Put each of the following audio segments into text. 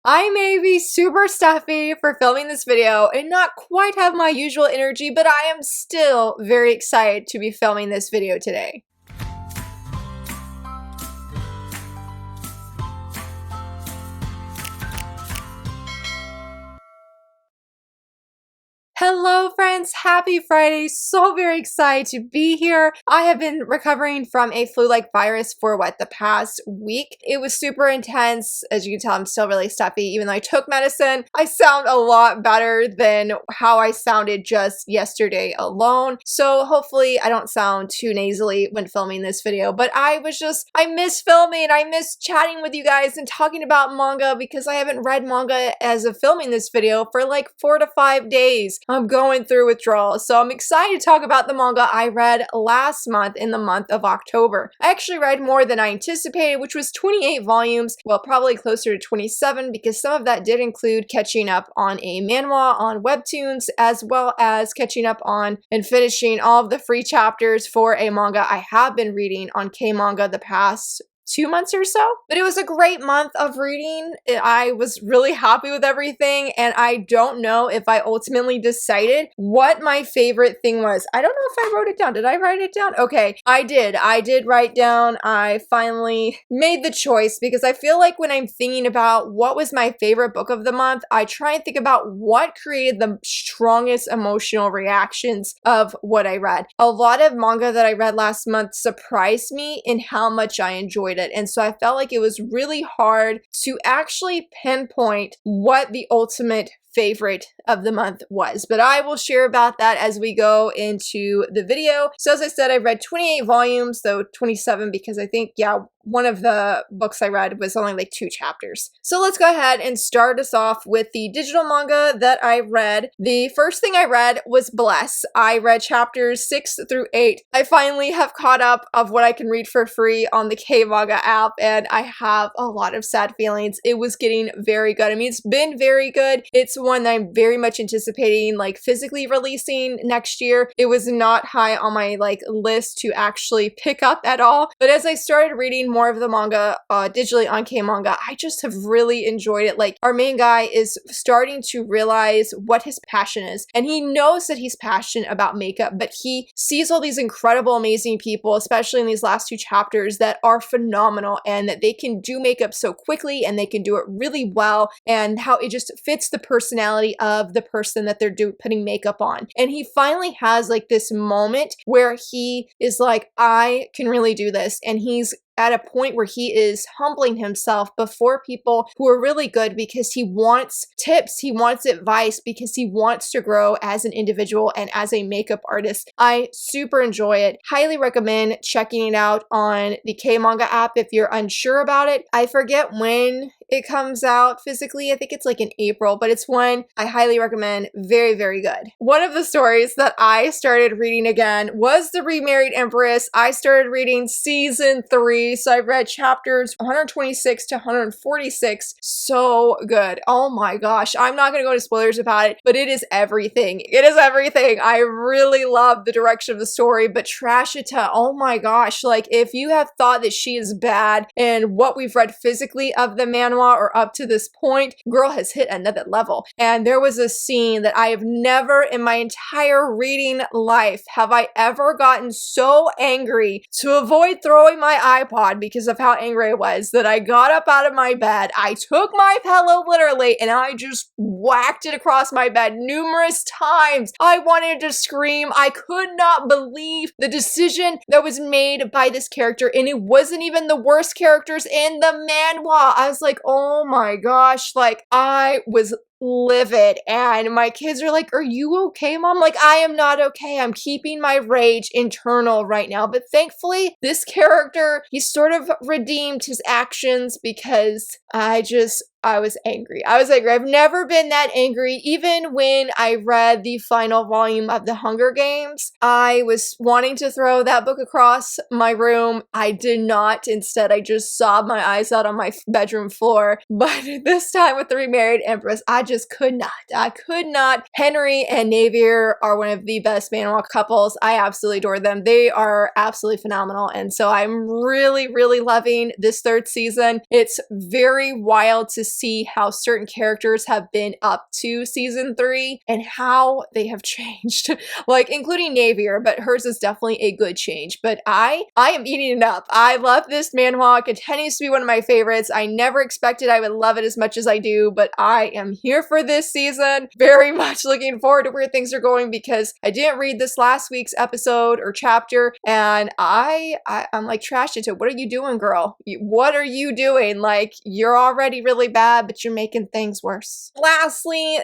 I may be super stuffy for filming this video and not quite have my usual energy, but I am still very excited to be filming this video today. Hello friends, happy Friday. So very excited to be here. I have been recovering from a flu-like virus for the past week. It was super intense. As you can tell, I'm still really stuffy. Even though I took medicine, I sound a lot better than how I sounded just yesterday alone. So hopefully I don't sound too nasally when filming this video, but I miss filming. I miss chatting with you guys and talking about manga because I haven't read manga as of filming this video for like 4 to 5 days. I'm going through withdrawal, so I'm excited to talk about the manga I read last month in the month of October. I actually read more than I anticipated, which was 28 volumes, well, probably closer to 27 because some of that did include catching up on a manhwa on webtoons, as well as catching up on and finishing all of the free chapters for a manga I have been reading on K-Manga the past 2 months or so. But it was a great month of reading. I was really happy with everything, and I don't know if I ultimately decided what my favorite thing was. I don't know if I wrote it down. Did I write it down? Okay, I did. I did write down. I finally made the choice because I feel like when I'm thinking about what was my favorite book of the month, I try and think about what created the strongest emotional reactions of what I read. A lot of manga that I read last month surprised me in how much I enjoyed it. And so I felt like it was really hard to actually pinpoint what the ultimate favorite of the month was, but I will share about that as we go into the video. So as I said, I read 28 volumes, though 27 because I think, yeah, one of the books I read was only like 2 chapters. So let's go ahead and start us off with the digital manga that I read. The first thing I read was Bless. I read chapters 6 through 8. I finally have caught up of what I can read for free on the K-Manga app, and I have a lot of sad feelings. It was getting very good. I mean, it's been very good. It's one that I'm very much anticipating like physically releasing next year. It was not high on my like list to actually pick up at all, but as I started reading more of the manga digitally on K-Manga, I just have really enjoyed it. Like, our main guy is starting to realize what his passion is, and he knows that he's passionate about makeup, but he sees all these incredible, amazing people, especially in these last 2 chapters, that are phenomenal and that they can do makeup so quickly and they can do it really well, and how it just fits the personality of the person that they're putting makeup on. And he finally has like this moment where he is like, I can really do this, and he's at a point where he is humbling himself before people who are really good because he wants tips, he wants advice, because he wants to grow as an individual and as a makeup artist. I super enjoy it. Highly recommend checking it out on the K-Manga app if you're unsure about it. I forget when it comes out physically. I think it's like in April, but it's one I highly recommend. Very, very good. One of the stories that I started reading again was the Remarried Empress. I started reading season 3, so I've read chapters 126 to 146. So good. Oh my gosh. I'm not going to go into spoilers about it, but it is everything. It is everything. I really love the direction of the story, but Trashita, oh my gosh. Like, if you have thought that she is bad and what we've read physically of the manhwa or up to this point, girl has hit another level. And there was a scene that I have never in my entire reading life have I ever gotten so angry to avoid throwing my iPod because of how angry I was, that I got up out of my bed, I took my pillow literally, and I just whacked it across my bed numerous times. I wanted to scream. I could not believe the decision that was made by this character, and it wasn't even the worst characters in the manhwa. I was like, oh my gosh, like, I was livid, and my kids are like, are you okay, Mom? Like, I am not okay. I'm keeping my rage internal right now, but thankfully this character, he sort of redeemed his actions because I was angry. I was angry. I've never been that angry. Even when I read the final volume of The Hunger Games, I was wanting to throw that book across my room. I did not. Instead, I just sobbed my eyes out on my bedroom floor. But this time with The Remarried Empress, I just could not. I could not. Henry and Navier are one of the best manhwa couples. I absolutely adore them. They are absolutely phenomenal. And so I'm really, really loving this third season. It's very wild to see how certain characters have been up to season 3 and how they have changed. Like, including Navier, but hers is definitely a good change. But I am eating it up. I love this manhwa. It continues to be one of my favorites. I never expected I would love it as much as I do, but I am here for this season. Very much looking forward to where things are going because I didn't read this last week's episode or chapter, and I'm like trashed into it. What are you doing, girl? What are you doing? Like, you're already really bad, but you're making things worse. Lastly,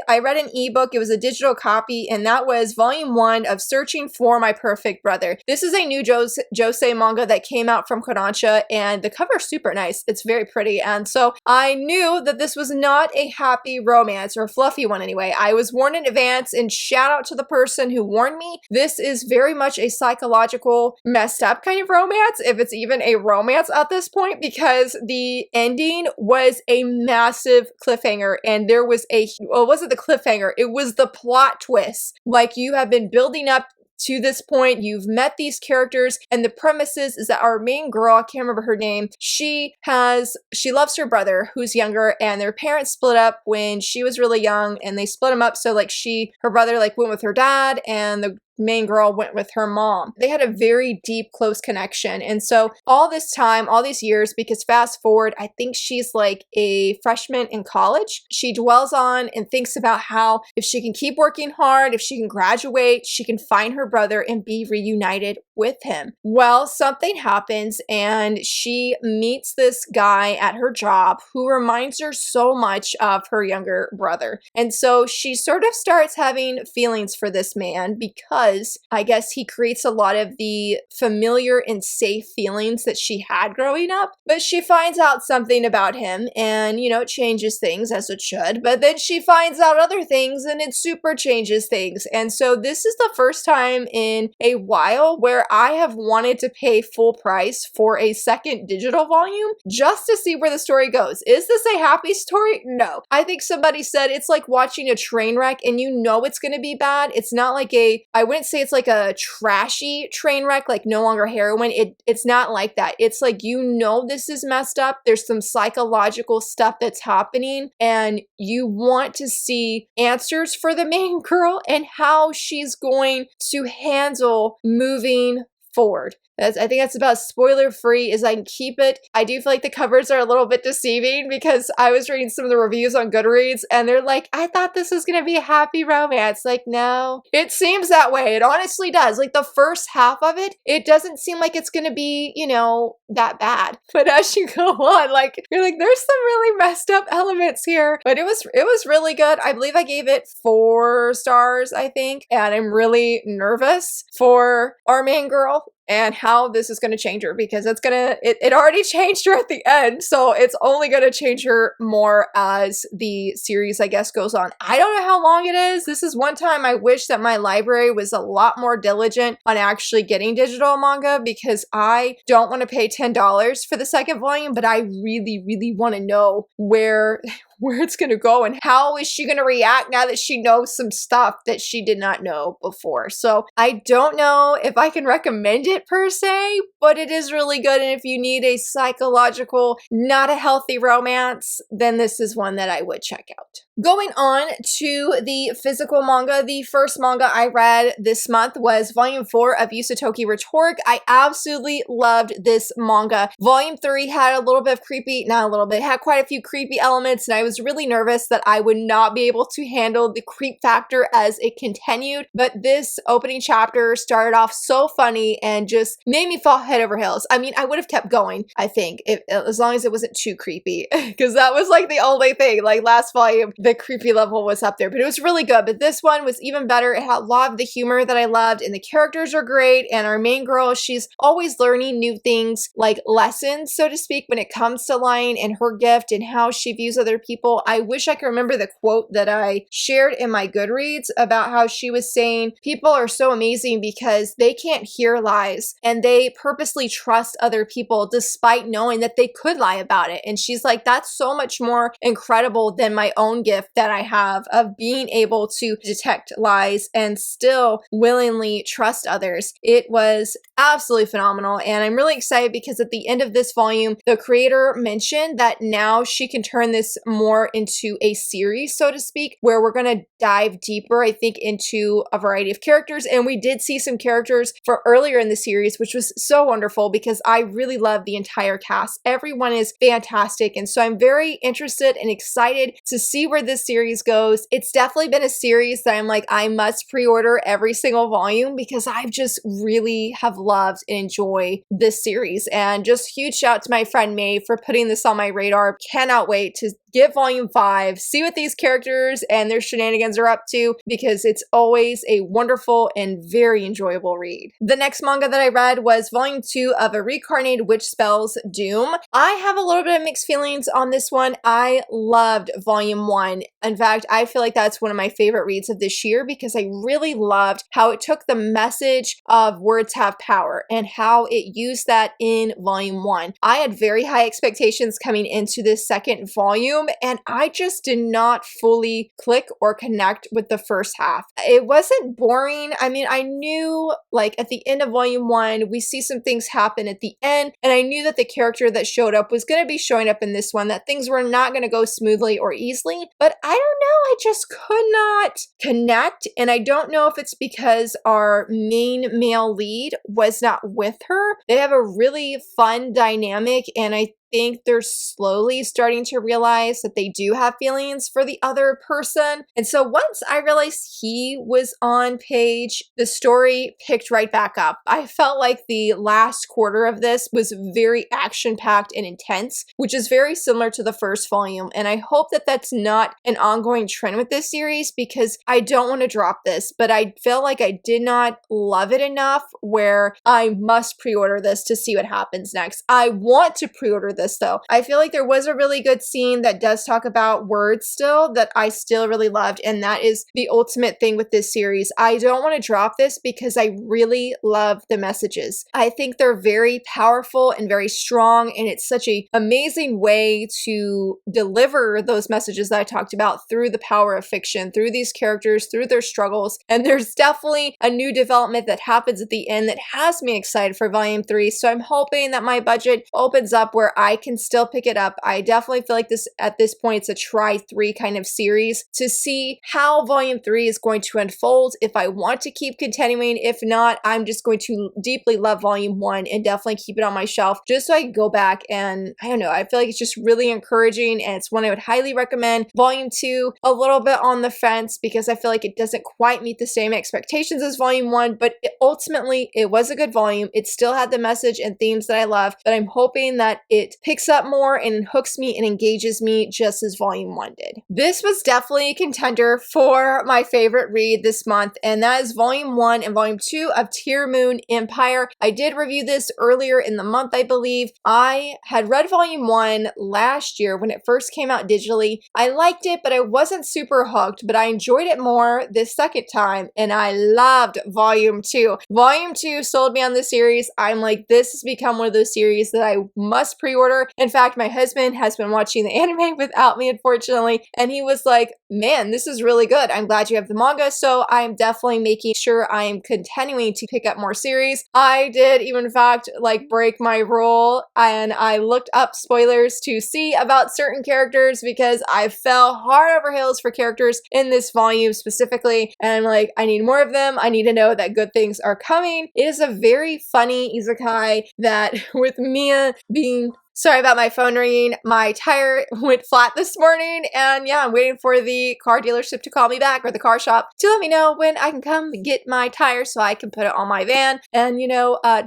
I read an ebook. It was a digital copy, and that was Volume 1 of Searching for My Perfect Brother. This is a new josei manga that came out from Kodansha, and the cover is super nice. It's very pretty, and so I knew that this was not a happy romance, or a fluffy one anyway. I was warned in advance, and shout out to the person who warned me. This is very much a psychological, messed up kind of romance, if it's even a romance at this point, because the ending was a massive cliffhanger, and there was well, it wasn't the cliffhanger, it was the plot twist. Like, you have been building up to this point, you've met these characters, and the premise is that our main girl, I can't remember her name, she loves her brother who's younger, and their parents split up when she was really young, and they split them up, so like her brother like went with her dad, and the main girl went with her mom. They had a very deep, close connection. And so all this time, all these years, because fast forward, I think she's like a freshman in college, she dwells on and thinks about how if she can keep working hard, if she can graduate, she can find her brother and be reunited with him. Well, something happens and she meets this guy at her job who reminds her so much of her younger brother. And so she sort of starts having feelings for this man because I guess he creates a lot of the familiar and safe feelings that she had growing up. But she finds out something about him and, you know, it changes things as it should. But then she finds out other things and it super changes things. And so this is the first time in a while where I have wanted to pay full price for a second digital volume just to see where the story goes. Is this a happy story? No. I think somebody said it's like watching a train wreck and you know it's going to be bad. It's not like I wouldn't say it's like a trashy train wreck, like No Longer Heroine. It's not like that. It's like, you know, this is messed up. There's some psychological stuff that's happening and you want to see answers for the main girl and how she's going to handle moving forward. I think that's about spoiler free as I can keep it. I do feel like the covers are a little bit deceiving because I was reading some of the reviews on Goodreads and they're like, I thought this was going to be a happy romance. Like, no, it seems that way. It honestly does. Like, the first half of it, it doesn't seem like it's going to be, you know, that bad. But as you go on, like, you're like, there's some really messed up elements here. But it was really good. I believe I gave it 4 stars, I think. And I'm really nervous for our main girl and how this is going to change her because it already changed her at the end, so it's only going to change her more as the series, I guess, goes on. I don't know how long it is. This is one time I wish that my library was a lot more diligent on actually getting digital manga because I don't want to pay $10 for the second volume, but I really, really want to know where it's going to go and how is she going to react now that she knows some stuff that she did not know before. So I don't know if I can recommend it per se, but it is really good. And if you need a psychological, not a healthy romance, then this is one that I would check out. Going on to the physical manga, the first manga I read this month was Volume 4 of Yusatoki Rhetoric. I absolutely loved this manga. Volume 3 had a little bit of creepy, not a little bit, had quite a few creepy elements, and I was really nervous that I would not be able to handle the creep factor as it continued, but this opening chapter started off so funny and just made me fall head over heels. I mean, I would have kept going, I think, as long as it wasn't too creepy, because that was like the only thing. Like last volume, the creepy level was up there, but it was really good. But this one was even better. It had a lot of the humor that I loved, and the characters are great, and our main girl, she's always learning new things, like lessons, so to speak, when it comes to lying and her gift and how she views other people people. I wish I could remember the quote that I shared in my Goodreads about how she was saying people are so amazing because they can't hear lies and they purposely trust other people despite knowing that they could lie about it. And she's like, that's so much more incredible than my own gift that I have of being able to detect lies and still willingly trust others. It was absolutely phenomenal. And I'm really excited because at the end of this volume, the creator mentioned that now she can turn this more into a series, so to speak, where we're going to dive deeper, I think, into a variety of characters. And we did see some characters for earlier in the series, which was so wonderful because I really love the entire cast. Everyone is fantastic. And so I'm very interested and excited to see where this series goes. It's definitely been a series that I'm like, I must pre-order every single volume because I've just really have loved and enjoy this series. And just huge shout out to my friend May for putting this on my radar. Cannot wait to get volume 5, see what these characters and their shenanigans are up to because it's always a wonderful and very enjoyable read. The next manga that I read was volume 2 of A Reincarnated Witch Spells Doom. I have a little bit of mixed feelings on this one. I loved volume 1. In fact, I feel like that's one of my favorite reads of this year because I really loved how it took the message of words have power and how it used that in volume 1. I had very high expectations coming into this second volume, and I just did not fully click or connect with the first half. It wasn't boring. I mean, I knew like at the end of volume 1, we see some things happen at the end, and I knew that the character that showed up was going to be showing up in this one, that things were not going to go smoothly or easily, but I don't know, I just could not connect, and I don't know if it's because our main male lead was not with her. They have a really fun dynamic, and I think they're slowly starting to realize that they do have feelings for the other person. And so once I realized he was on page, the story picked right back up. I felt like the last quarter of this was very action-packed and intense, which is very similar to the first volume. And I hope that that's not an ongoing trend with this series because I don't want to drop this, but I feel like I did not love it enough where I must pre-order this to see what happens next. I want to pre-order this though. I feel like there was a really good scene that does talk about words still that I still really loved, and that is the ultimate thing with this series. I don't want to drop this because I really love the messages. I think they're very powerful and very strong, and it's such an amazing way to deliver those messages that I talked about through the power of fiction, through these characters, through their struggles. And there's definitely a new development that happens at the end that has me excited for volume 3. So I'm hoping that my budget opens up where I can still pick it up. I definitely feel like this at this point it's a try 3 kind of series to see how volume 3 is going to unfold. If I want to keep continuing, if not, I'm just going to deeply love volume 1 and definitely keep it on my shelf just so I can go back and I don't know, I feel like it's just really encouraging and it's one I would highly recommend. Volume 2, a little bit on the fence because I feel like it doesn't quite meet the same expectations as volume 1, but ultimately it was a good volume. It still had the message and themes that I love, but I'm hoping that it picks up more and hooks me and engages me just as volume 1 did. This was definitely a contender for my favorite read this month, and that is volume 1 and volume 2 of Tear Moon Empire. I did review this earlier in the month, I believe. I had read volume 1 last year when it first came out digitally. I liked it, but I wasn't super hooked, but I enjoyed it more this second time, and I loved volume 2. Volume 2 sold me on the series. I'm like, this has become one of those series that I must pre-order. In fact, my husband has been watching the anime without me, unfortunately, and he was like, man, this is really good. I'm glad you have the manga, so I'm definitely making sure I am continuing to pick up more series. I did even, in fact, like break my rule, and I looked up spoilers to see about certain characters because I fell hard over heels for characters in this volume specifically, and I'm like, I need more of them. I need to know that good things are coming. It is a very funny isekai that with Mia being Sorry about my phone ringing. My tire went flat this morning, and yeah, I'm waiting for the car dealership to call me back, or the car shop, to let me know when I can come get my tire so I can put it on my van and,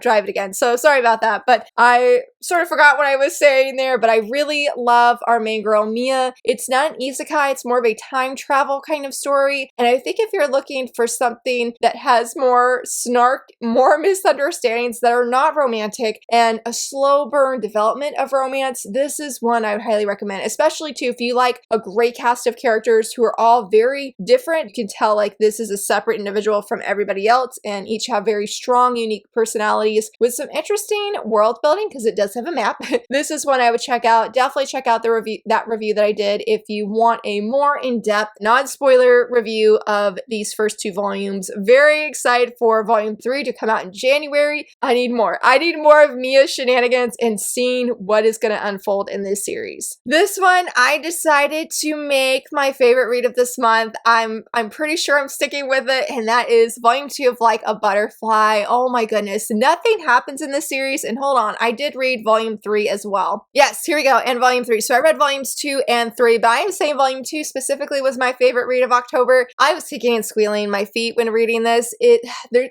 drive it again. So sorry about that, but I sort of forgot what I was saying there, but I really love our main girl, Mia. It's not an isekai, it's more of a time travel kind of story, and I think if you're looking for something that has more snark, more misunderstandings that are not romantic, and a slow burn development element of romance, this is one I would highly recommend, especially too if you like a great cast of characters who are all very different. You can tell like this is a separate individual from everybody else and each have very strong, unique personalities with some interesting world building because it does have a map. This is one I would check out. Definitely check out the review that I did if you want a more in-depth, non-spoiler review of these first 2 volumes. Very excited for volume 3 to come out in January. I need more. I need more of Mia's shenanigans and seeing what is going to unfold in this series. This one I decided to make my favorite read of this month. I'm pretty sure I'm sticking with it, and that is volume 2 of Like a Butterfly. Oh my goodness, nothing happens in this series. And hold on, I did read volume 3 as well. Yes, here we go, and volume 3. So I read volumes 2 and 3, but I am saying volume 2 specifically was my favorite read of October. I was kicking and squealing my feet when reading this.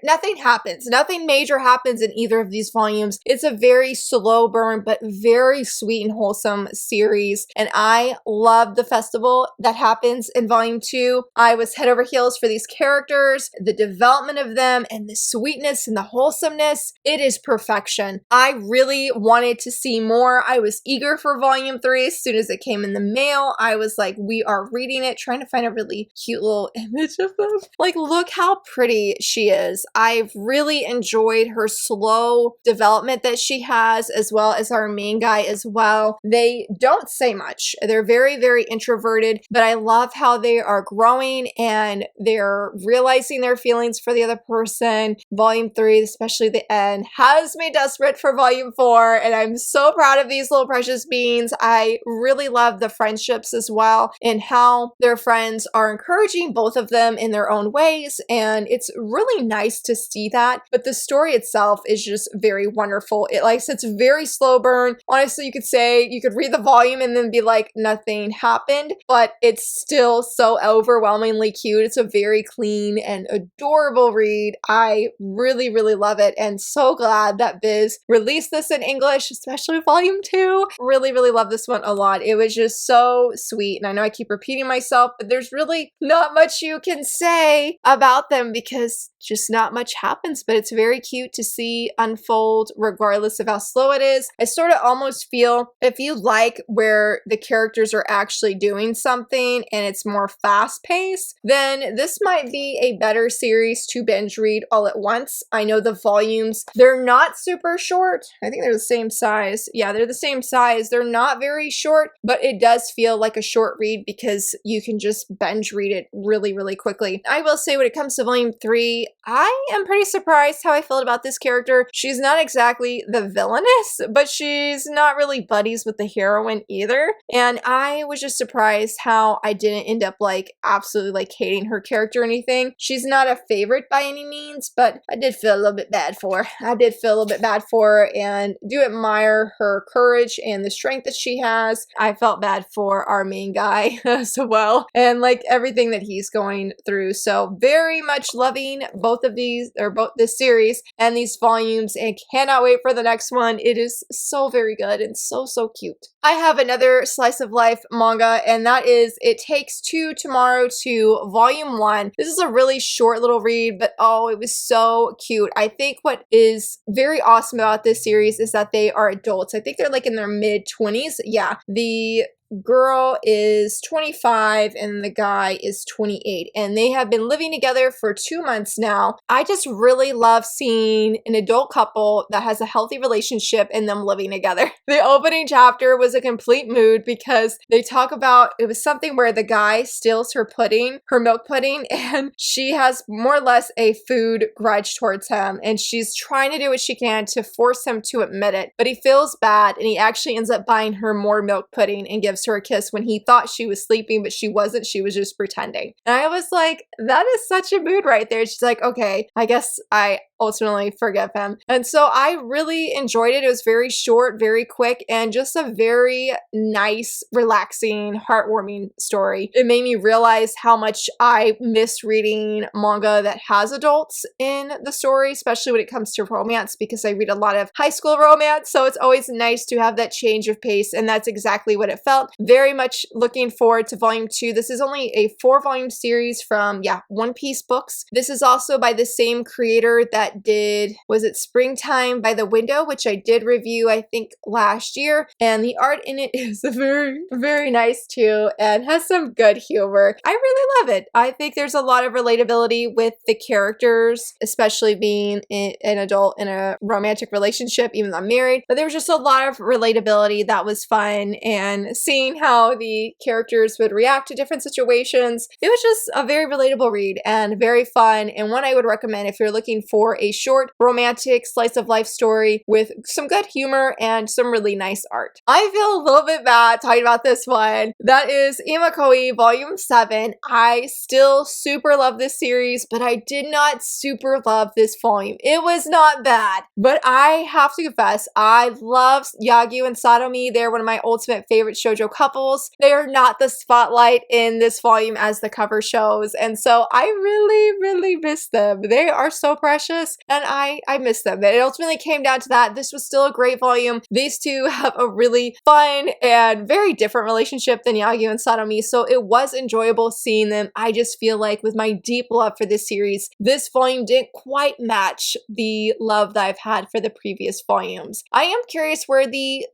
Nothing happens. Nothing major happens in either of these volumes. It's a very slow burn, but very sweet and wholesome series. And I love the festival that happens in volume 2. I was head over heels for these characters, the development of them, and the sweetness and the wholesomeness. It is perfection. I really wanted to see more. I was eager for volume 3 as soon as it came in the mail. I was like, we are reading it, trying to find a really cute little image of them. Like, look how pretty she is. I've really enjoyed her slow development that she has, as well as our main guy as well. They don't say much. They're very, very introverted, but I love how they are growing and they're realizing their feelings for the other person. Volume 3, especially the end, has me desperate for volume 4, and I'm so proud of these little precious beings. I really love the friendships as well and how their friends are encouraging both of them in their own ways, and it's really nice to see that. But the story itself is just very wonderful. Like I said, it's very slow burn. Honestly, you could say you could read the volume and then be like, nothing happened, but it's still so overwhelmingly cute. It's a very clean and adorable read. I really, really love it, and so glad that Viz released this in English, especially volume 2. Really, really love this one a lot. It was just so sweet, and I know I keep repeating myself, but there's really not much you can say about them because just not much happens, but it's very cute to see unfold regardless of how slow it is. I sort of almost feel if you like where the characters are actually doing something and it's more fast-paced, then this might be a better series to binge read all at once. I know the volumes, they're not super short. I think they're the same size. Yeah, they're the same size. They're not very short, but it does feel like a short read because you can just binge read it really, really quickly. I will say when it comes to volume 3, I am pretty surprised how I felt about this character. She's not exactly the villainous, but she's not really buddies with the heroine either. And I was just surprised how I didn't end up like absolutely like hating her character or anything. She's not a favorite by any means, but I did feel a little bit bad for her. I did feel a little bit bad for her and do admire her courage and the strength that she has. I felt bad for our main guy as well and like everything that he's going through. So very much loving both of these, or both this series and these volumes, and cannot wait for the next one. It is so very good and so, so cute. I have another slice of life manga, and that is It Takes Two Tomorrow to volume 1. This is a really short little read, but oh, it was so cute. I think what is very awesome about this series is that they are adults. I think they're like in their mid-20s. Yeah, the girl is 25 and the guy is 28, and they have been living together for 2 months now. I just really love seeing an adult couple that has a healthy relationship and them living together. The opening chapter was a complete mood because they talk about, it was something where the guy steals her pudding, her milk pudding, and she has more or less a food grudge towards him, and she's trying to do what she can to force him to admit it, but he feels bad and he actually ends up buying her more milk pudding and gives her a kiss when he thought she was sleeping, but she wasn't. She was just pretending. And I was like, that is such a mood right there. She's like, okay, I guess I ultimately forgive him. And so I really enjoyed it. It was very short, very quick, and just a very nice, relaxing, heartwarming story. It made me realize how much I miss reading manga that has adults in the story, especially when it comes to romance, because I read a lot of high school romance. So it's always nice to have that change of pace, and that's exactly what it felt. Very much looking forward to volume 2. This is only a 4-volume series from, One Piece Books. This is also by the same creator that that did, was it Springtime by the Window, which I did review, I think, last year. And the art in it is very, very nice too, and has some good humor. I really love it. I think there's a lot of relatability with the characters, especially being an adult in a romantic relationship, even though I'm married. But there was just a lot of relatability that was fun, and seeing how the characters would react to different situations. It was just a very relatable read and very fun, and one I would recommend if you're looking for a short romantic slice of life story with some good humor and some really nice art. I feel a little bit bad talking about this one. That is Imoi Volume 7. I still super love this series, but I did not super love this volume. It was not bad, but I have to confess, I love Yagyu and Satomi. They're one of my ultimate favorite shoujo couples. They are not the spotlight in this volume as the cover shows, and so I really, really miss them. They are so precious, and I miss them. But it ultimately came down to that. This was still a great volume. These two have a really fun and very different relationship than Yagyu and Satomi, so it was enjoyable seeing them. I just feel like with my deep love for this series, this volume didn't quite match the love that I've had for the previous volumes. I am curious where the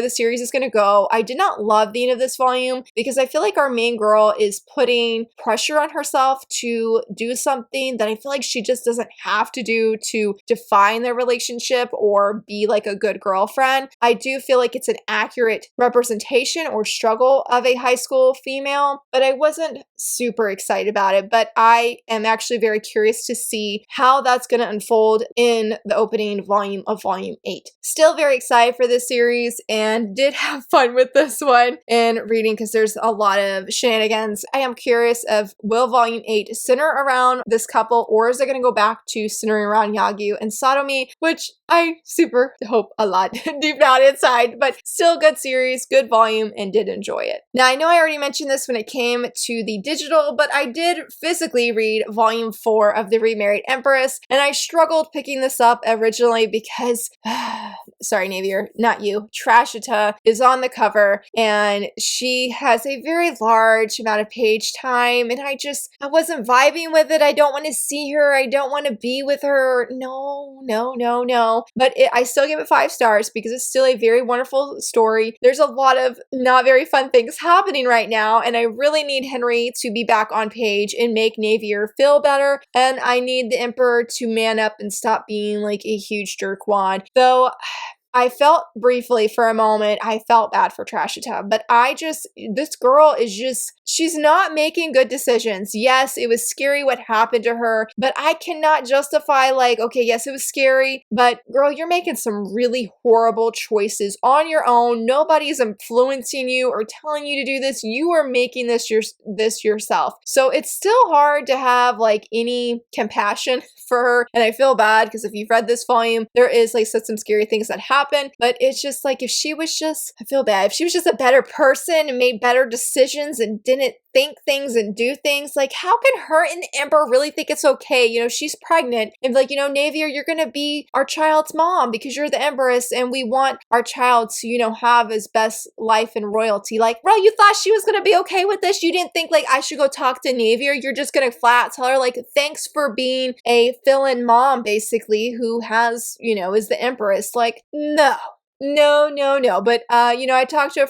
series is going to go. I did not love the end of this volume because I feel like our main girl is putting pressure on herself to do something that I feel like she just doesn't have to do to define their relationship or be like a good girlfriend. I do feel like it's an accurate representation or struggle of a high school female, but I wasn't super excited about it. But I am actually very curious to see how that's going to unfold in the opening volume of Volume 8. Still very excited for this series and did have fun with this one in reading because there's a lot of shenanigans. I am curious of, will Volume 8 center around this couple, or is it going to go back to centering around Yagyu and Satomi, which I super hope a lot deep down inside, but still good series, good volume, and did enjoy it. Now, I know I already mentioned this when it came to the digital, but I did physically read Volume 4 of the Remarried Empress, and I struggled picking this up originally because, sorry, Navier, not you, Trashita is on the cover, and she has a very large amount of page time, and I wasn't vibing with it. I don't want to see her. I don't want to be with her. No, no, no, no. But I still give it 5 stars because it's still a very wonderful story. There's a lot of not very fun things happening right now, and I really need Henry to be back on page and make Navier feel better, and I need the Emperor to man up and stop being like a huge jerkwad. Though I felt briefly for a moment, I felt bad for Trashita, but this girl is just, she's not making good decisions. Yes, it was scary what happened to her, but I cannot justify like, okay, yes, it was scary, but girl, you're making some really horrible choices on your own. Nobody's influencing you or telling you to do this. You are making this yourself. So it's still hard to have like any compassion for her, and I feel bad because if you've read this volume, there is like some scary things that happen. But it's just like, if she was just, I feel bad, if she was just a better person and made better decisions and didn't think things and do things, like how can her and the Emperor really think it's okay? You know, she's pregnant and like, you know, Navier, you're gonna be our child's mom because you're the Empress and we want our child to, you know, have his best life and royalty. Like, bro, you thought she was gonna be okay with this? You didn't think like I should go talk to Navier? You're just gonna flat tell her like, thanks for being a fill-in mom basically who has, you know, is the Empress. Like, no. No, no, no. But, you know, I talked to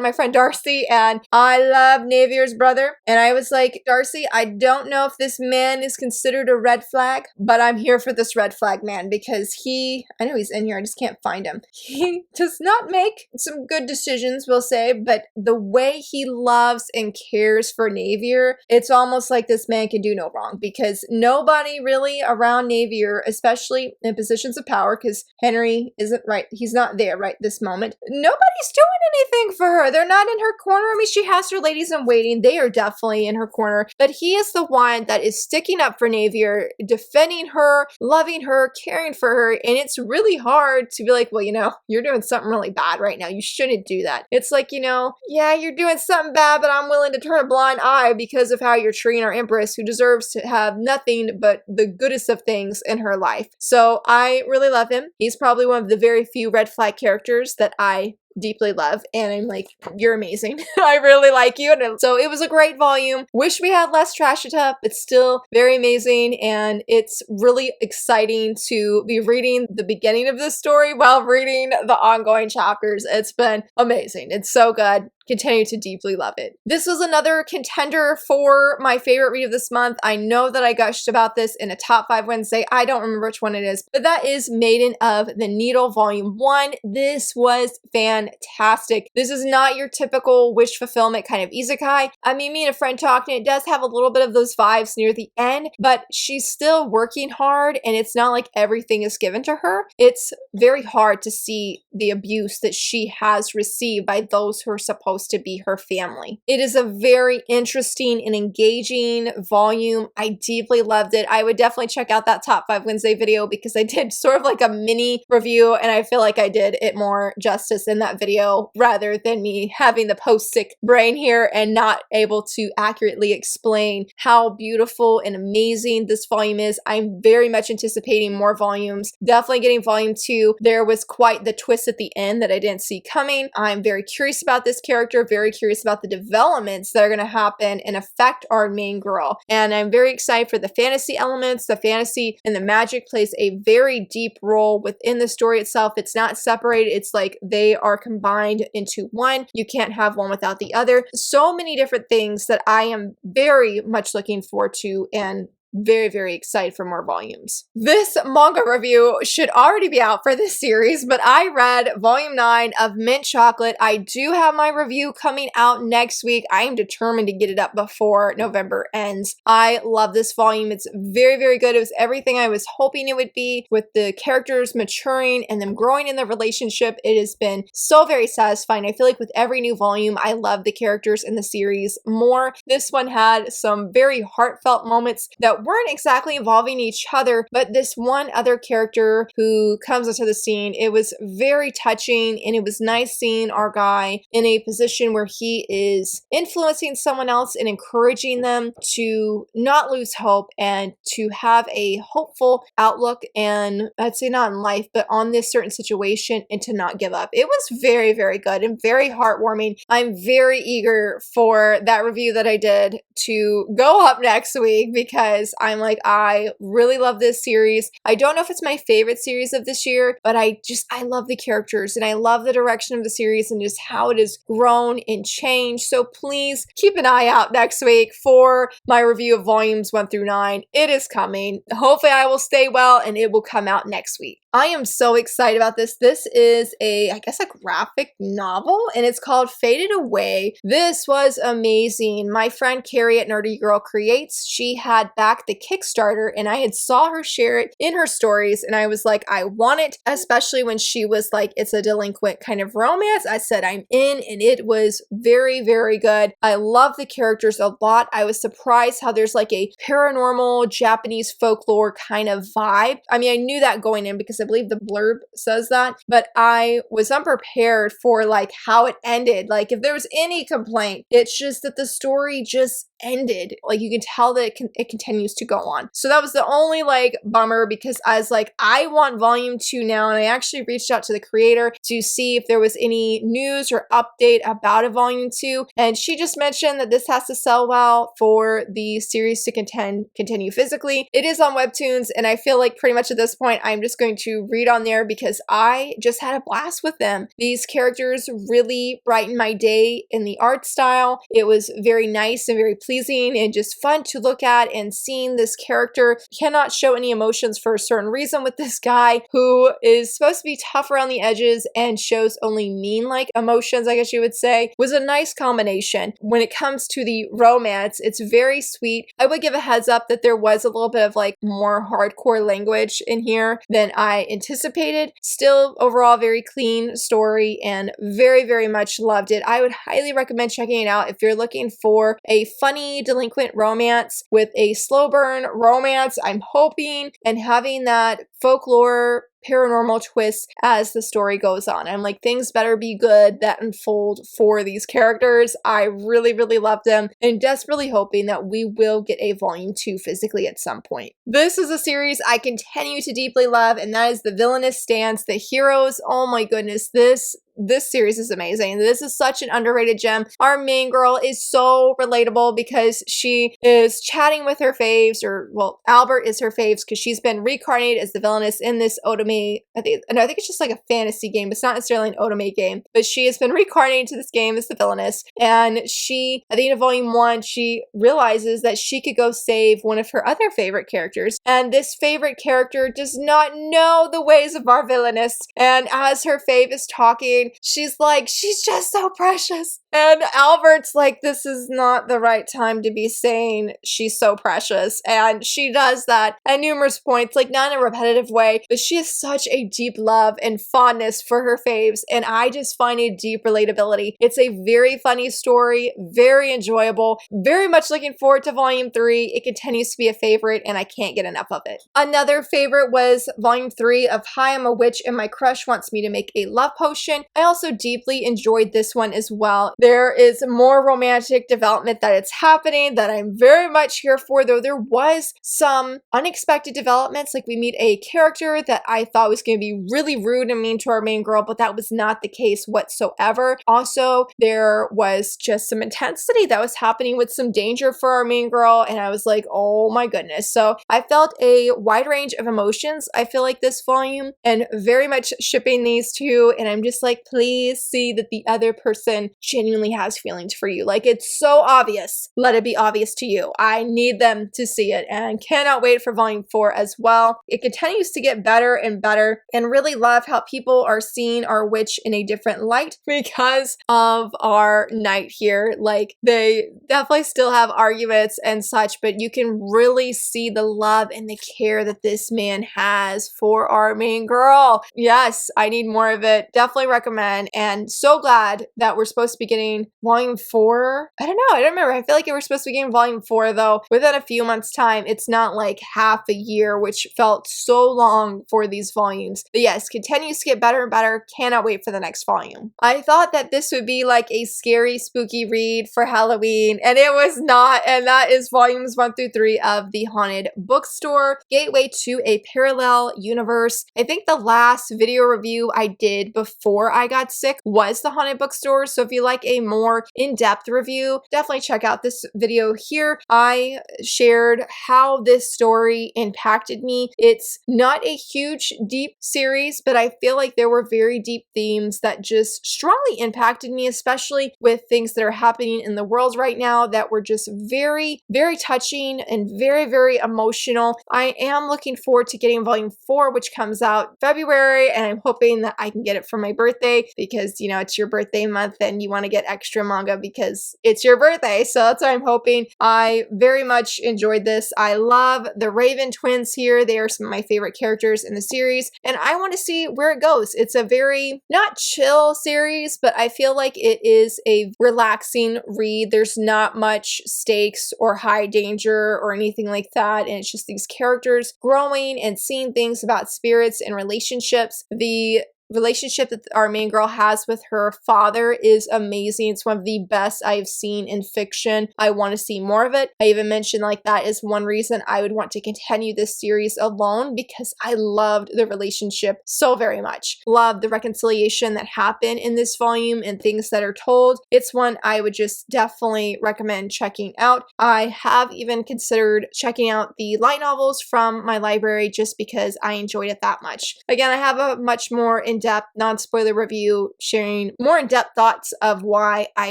my friend Darcy, and I love Navier's brother. And I was like, Darcy, I don't know if this man is considered a red flag, but I'm here for this red flag man because I know he's in here, I just can't find him. He does not make some good decisions, we'll say, but the way he loves and cares for Navier, it's almost like this man can do no wrong because nobody really around Navier, especially in positions of power, because Henry isn't right. He's not there right this moment. Nobody's doing anything for her. They're not in her corner. I mean, she has her ladies in waiting. They are definitely in her corner, but he is the one that is sticking up for Navier, defending her, loving her, caring for her, and it's really hard to be like, well, you know, you're doing something really bad right now. You shouldn't do that. It's like, you know, yeah, you're doing something bad, but I'm willing to turn a blind eye because of how you're treating our Empress, who deserves to have nothing but the goodest of things in her life. So I really love him. He's probably one of the very few red flag characters that I deeply love. And I'm like, you're amazing. I really like you. And so it was a great volume. Wish we had less trash it up. It's still very amazing. And it's really exciting to be reading the beginning of this story while reading the ongoing chapters. It's been amazing. It's so good. Continue to deeply love it. This was another contender for my favorite read of this month. I know that I gushed about this in a top 5 Wednesday. I don't remember which one it is, but that is Maiden of the Needle Volume 1. This was fantastic. This is not your typical wish fulfillment kind of isekai. I mean, me and a friend talked, and it does have a little bit of those vibes near the end, but she's still working hard, and it's not like everything is given to her. It's very hard to see the abuse that she has received by those who are supposed to be her family. It is a very interesting and engaging volume. I deeply loved it. I would definitely check out that top 5 Wednesday video because I did sort of like a mini review, and I feel like I did it more justice in that video rather than me having the post-sick brain here and not able to accurately explain how beautiful and amazing this volume is. I'm very much anticipating more volumes. Definitely getting volume 2. There was quite the twist at the end that I didn't see coming. I'm very curious about this character, very curious about the developments that are going to happen and affect our main girl. And I'm very excited for the fantasy elements. The fantasy and the magic plays a very deep role within the story itself. It's not separated. It's like they are combined into one. You can't have one without the other. So many different things that I am very much looking forward to and very, very excited for more volumes. This manga review should already be out for this series, but I read volume 9 of Mint Chocolate. I do have my review coming out next week. I am determined to get it up before November ends. I love this volume. It's very, very good. It was everything I was hoping it would be, with the characters maturing and them growing in the relationship. It has been so very satisfying. I feel like with every new volume, I love the characters in the series more. This one had some very heartfelt moments that weren't exactly involving each other, but this one other character who comes into the scene, it was very touching, and it was nice seeing our guy in a position where he is influencing someone else and encouraging them to not lose hope and to have a hopeful outlook, and I'd say not in life, but on this certain situation, and to not give up. It was very, very good and very heartwarming. I'm very eager for that review that I did to go up next week because I'm like, I really love this series. I don't know if it's my favorite series of this year, but I love the characters and I love the direction of the series and just how it has grown and changed. So please keep an eye out next week for my review of volumes 1 through 9. It is coming. Hopefully I will stay well and it will come out next week. I am so excited about this. This is I guess a graphic novel, and it's called Faded Away. This was amazing. My friend Kerry at Nerdy Girl Creates, she had backed the Kickstarter, and I had saw her share it in her stories, and I was like, I want it, especially when she was like, it's a delinquent kind of romance. I said, I'm in, and it was very, very good. I love the characters a lot. I was surprised how there's like a paranormal Japanese folklore kind of vibe. I mean, I knew that going in because I believe the blurb says that, but I was unprepared for like how it ended. Like if there was any complaint, it's just that the story just ended. Like you can tell that it continues to go on. So that was the only like bummer, because I was like, I want volume 2 now. And I actually reached out to the creator to see if there was any news or update about a volume 2. And she just mentioned that this has to sell well for the series to continue physically. It is on Webtoons, and I feel like pretty much at this point, I'm just going to read on there because I just had a blast with them. These characters really brightened my day in the art style. It was very nice and very pleasing and just fun to look at, and seeing this character cannot show any emotions for a certain reason with this guy who is supposed to be tough around the edges and shows only mean-like emotions, I guess you would say, was a nice combination. When it comes to the romance, it's very sweet. I would give a heads up that there was a little bit of like more hardcore language in here than I anticipated. Still, overall, very clean story and very, very much loved it. I would highly recommend checking it out if you're looking for a funny delinquent romance with a slow burn romance, I'm hoping, and having that folklore paranormal twist as the story goes on. I'm like, things better be good that unfold for these characters. I really, really love them, and desperately hoping that we will get a volume 2 physically at some point. This is a series I continue to deeply love, and that is the Villainous Stance, the heroes. Oh my goodness, this this series is amazing. This is such an underrated gem. Our main girl is so relatable because she is chatting with her faves, or well, Albert is her faves because she's been reincarnated as the Villainous in this otome. I think it's just like a fantasy game. It's not necessarily an otome game, but she has been reincarnated to this game as the Villainous. And she, at the end of volume 1, she realizes that she could go save one of her other favorite characters. And this favorite character does not know the ways of our Villainous. And as her fave is talking, she's like, she's just so precious. And Albert's like, this is not the right time to be saying she's so precious. And she does that at numerous points, like not in a repetitive way, but she has such a deep love and fondness for her faves. And I just find a deep relatability. It's a very funny story, very enjoyable, very much looking forward to volume 3. It continues to be a favorite and I can't get enough of it. Another favorite was volume 3 of Hi, I'm a Witch and My Crush Wants Me to Make a Love Potion. I also deeply enjoyed this one as well. There is more romantic development that it's happening that I'm very much here for, though there was some unexpected developments. Like we meet a character that I thought was going to be really rude and mean to our main girl, but that was not the case whatsoever. Also, there was just some intensity that was happening with some danger for our main girl, and I was like, oh my goodness. So I felt a wide range of emotions, I feel like, this volume, and very much shipping these two, and I'm just like, please see that the other person genuinely has feelings for you. Like, it's so obvious. Let it be obvious to you. I need them to see it, and cannot wait for volume 4 as well. It continues to get better and better, and really love how people are seeing our witch in a different light because of our knight here. Like, they definitely still have arguments and such, but you can really see the love and the care that this man has for our main girl. Yes, I need more of it. Definitely recommend, and so glad that we're supposed to be getting volume 4. I don't know. I don't remember. I feel like we're supposed to be getting volume 4 though within a few months' time. It's not like half a year, which felt so long for these volumes. But yes, continues to get better and better. Cannot wait for the next volume. I thought that this would be like a scary, spooky read for Halloween, and it was not. And that is volumes 1 through 3 of The Haunted Bookstore, Gateway to a Parallel Universe. I think the last video review I did before I got sick was The Haunted Bookstore. So if you like a more in-depth review, definitely check out this video here. I shared how this story impacted me. It's not a huge, deep series, but I feel like there were very deep themes that just strongly impacted me, especially with things that are happening in the world right now that were just very, very touching and very, very emotional. I am looking forward to getting volume 4, which comes out February, and I'm hoping that I can get it for my birthday because, you know, it's your birthday month and you want to get extra manga because it's your birthday. So that's what I'm hoping. I very much enjoyed this. I love the Raven twins here. They are some of my favorite characters in the series, and I want to see where it goes. It's a very, not chill series, but I feel like it is a relaxing read. There's not much stakes or high danger or anything like that, and it's just these characters growing and seeing things about spirits and relationships. The relationship that our main girl has with her father is amazing. It's one of the best I've seen in fiction. I want to see more of it. I even mentioned like that is one reason I would want to continue this series alone, because I loved the relationship so very much. Loved the reconciliation that happened in this volume and things that are told. It's one I would just definitely recommend checking out. I have even considered checking out the light novels from my library just because I enjoyed it that much. Again, I have a much more in-depth, non-spoiler review sharing more in-depth thoughts of why I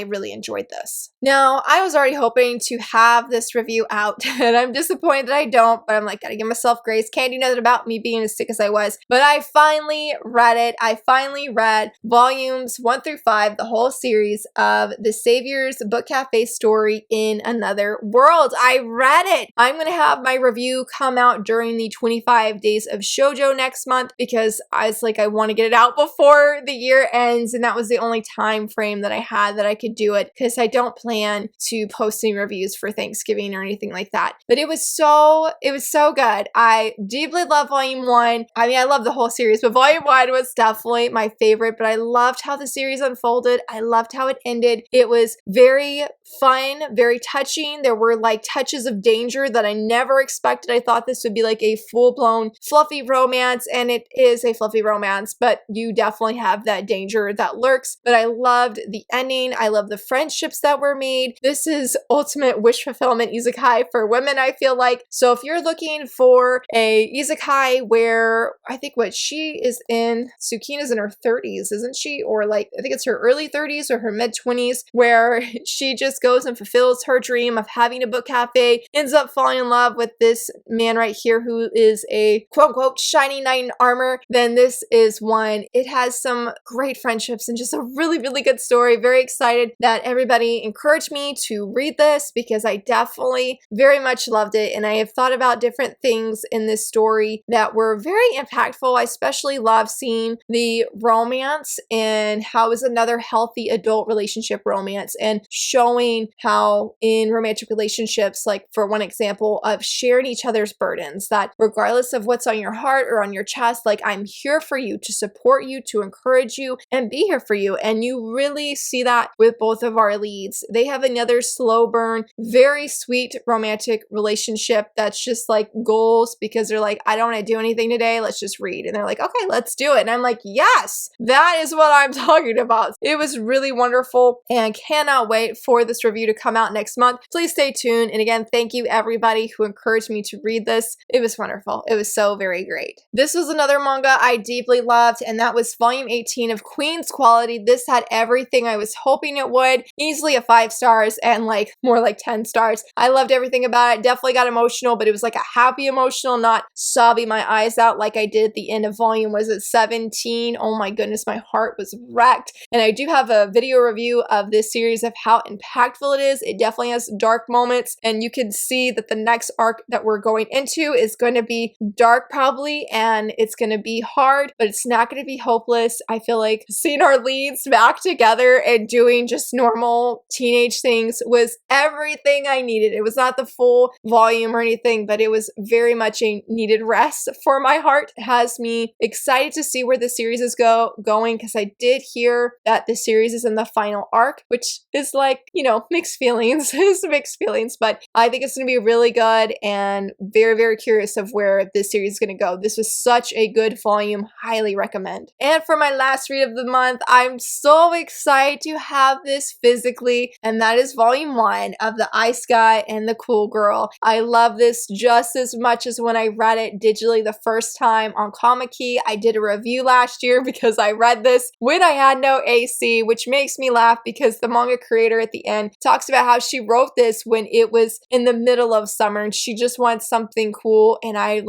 really enjoyed this. Now, I was already hoping to have this review out, and I'm disappointed that I don't, but I'm like, gotta give myself grace. Can't do nothing about me being as sick as I was. But I finally read it. I finally read volumes 1 through 5, the whole series of The Savior's Book Cafe Story in Another World. I read it. I'm gonna have my review come out during the 25 days of shoujo next month because I was like, I want to get it out before the year ends, and that was the only time frame that I had that I could do it because I don't plan to post any reviews for Thanksgiving or anything like that. But it was so good. I deeply love volume 1. I mean, I love the whole series, but volume 1 was definitely my favorite, but I loved how the series unfolded. I loved how it ended. It was very fun, very touching. There were like touches of danger that I never expected. I thought this would be like a full-blown fluffy romance, and it is a fluffy romance, but you definitely have that danger that lurks. But I loved the ending. I love the friendships that were made. This is ultimate wish fulfillment isekai for women, I feel like. So if you're looking for a isekai where I think what she is in, Tsukina's in her 30s, isn't she? Or like, I think it's her early 30s or her mid 20s, where she just goes and fulfills her dream of having a book cafe, ends up falling in love with this man right here who is a quote unquote shining knight in armor, then this is one. It has some great friendships and just a really, really good story. Very excited that everybody encouraged me to read this because I definitely very much loved it. And I have thought about different things in this story that were very impactful. I especially love seeing the romance and how is another healthy adult relationship romance, and showing how in romantic relationships, like for one example of sharing each other's burdens, that regardless of what's on your heart or on your chest, like I'm here for you, to support you, to encourage you, and be here for you. And you really see that with both of our leads. They have another slow burn, very sweet romantic relationship that's just like goals, because they're like, I don't want to do anything today, let's just read. And they're like, okay, let's do it. And I'm like, yes, that is what I'm talking about. It was really wonderful and cannot wait for this review to come out next month. Please stay tuned. And again, thank you everybody who encouraged me to read this. It was wonderful. It was so very great. This was another manga I deeply loved, and that was volume 18 of Queen's Quality. This had everything I was hoping it would. Easily a 5 stars and like more like 10 stars. I loved everything about it. Definitely got emotional, but it was like a happy emotional, not sobbing my eyes out like I did at the end of volume, was it 17? Oh my goodness, my heart was wrecked. And I do have a video review of this series of how impactful it is. It definitely has dark moments, and you can see that the next arc that we're going into is going to be dark probably, and it's going to be hard, but it's not going to be hopeless. I feel like seeing our leads back together and doing just normal teenage things was everything I needed. It was not the full volume or anything, but it was very much a needed rest for my heart. It has me excited to see where the series is going, because I did hear that the series is in the final arc, which is like, you know, mixed feelings. It's mixed feelings, but I think it's going to be really good, and very, very curious of where this series is going to go. This was such a good volume. Highly recommend. And for my last read of the month, I'm so excited to have this physically, and that is volume 1 of The Ice Guy and the Cool Girl. I love this just as much as when I read it digitally the first time on Comic Key. I did a review last year because I read this when I had no AC, which makes me laugh because the manga creator at the end talks about how she wrote this when it was in the middle of summer and she just wants something cool, and I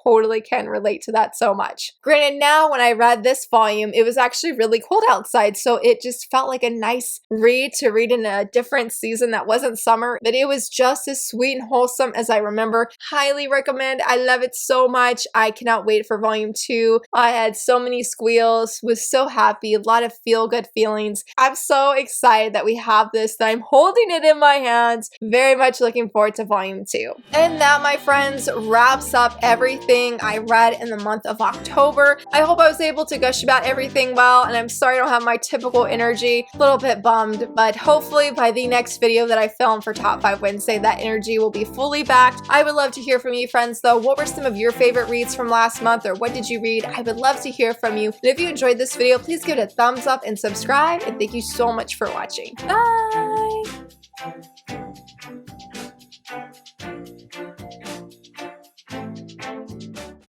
totally can relate to that so much. Granted, now when I read this volume, it was actually really cold outside, so it just felt like a nice read to read in a different season that wasn't summer, but it was just as sweet and wholesome as I remember. Highly recommend. I love it so much. I cannot wait for volume 2. I had so many squeals, was so happy, a lot of feel-good feelings. I'm so excited that we have this, that I'm holding it in my hands. Very much looking forward to volume 2. And that, my friends, wraps up everything I read in the month of October. I hope I was able to gush about everything well, and I'm sorry I don't have my typical energy. A little bit bummed, but hopefully by the next video that I film for Top 5 Wednesday, that energy will be fully backed. I would love to hear from you, friends, though. What were some of your favorite reads from last month, or what did you read? I would love to hear from you. And if you enjoyed this video, please give it a thumbs up and subscribe, and thank you so much for watching. Bye!